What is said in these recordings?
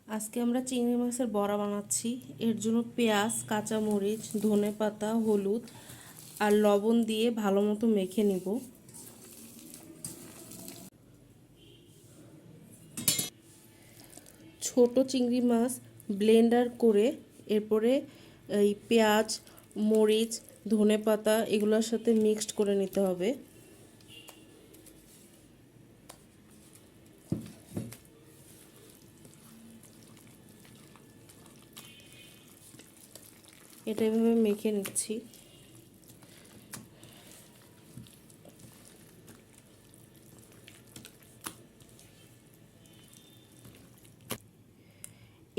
আজকে আমরা চিংড়ি মাছের বড়া বানাচ্ছি। এর জন্য পেঁয়াজ, কাঁচামরিচ, ধনেপাতা, হলুদ আর লবণ দিয়ে ভালো মতো মেখে নিব। ছোট চিংড়ি মাছ ব্লেন্ডার করে এরপরে এই পেঁয়াজ, মরিচ, ধনেপাতা এগুলোর সাথে মিক্সড করে নিতে হবে। এটা এভাবে মেখে নিচ্ছি।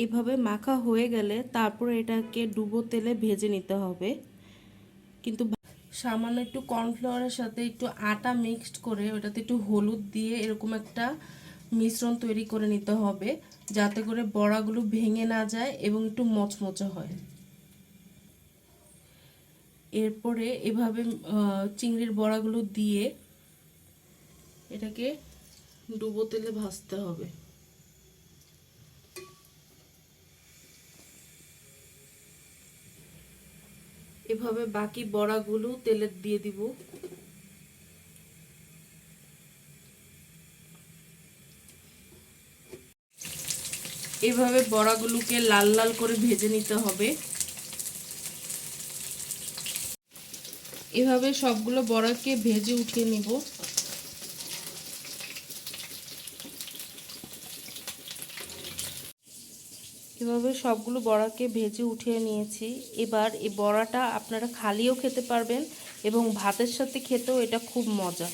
এভাবে মাখা হয়ে গেলে তারপরে এটাকে ডুবো তেলে ভেজে নিতে হবে। কিন্তু সামান্য একটু কর্নফ্লাওয়ারের সাথে একটু আটা মিক্সড করে ওটাতে একটু হলুদ দিয়ে এরকম একটা মিশ্রণ তৈরি করে নিতে হবে, যাতে করে বড়াগুলো ভেঙে না যায় এবং একটু মচমচে হয়। এরপরে এভাবে চিংড়ির বড়াগুলো দিয়ে এটাকে ডুবো তেলে ভাজতে হবে। এভাবে বাকি বড়াগুলো তেলে দিয়ে দিব। এভাবে বড়াগুলোকে লাল লাল করে ভেজে নিতে হবে। এভাবে সবগুলো বড়াকে ভেজে উঠিয়ে নিব। এভাবে সবগুলো বড়াকে ভেজে উঠিয়ে নিয়েছি। এবার এই বড়াটা আপনারা খালিও খেতে পারবেন এবং ভাতের সাথে খেতেও এটা খুব মজা।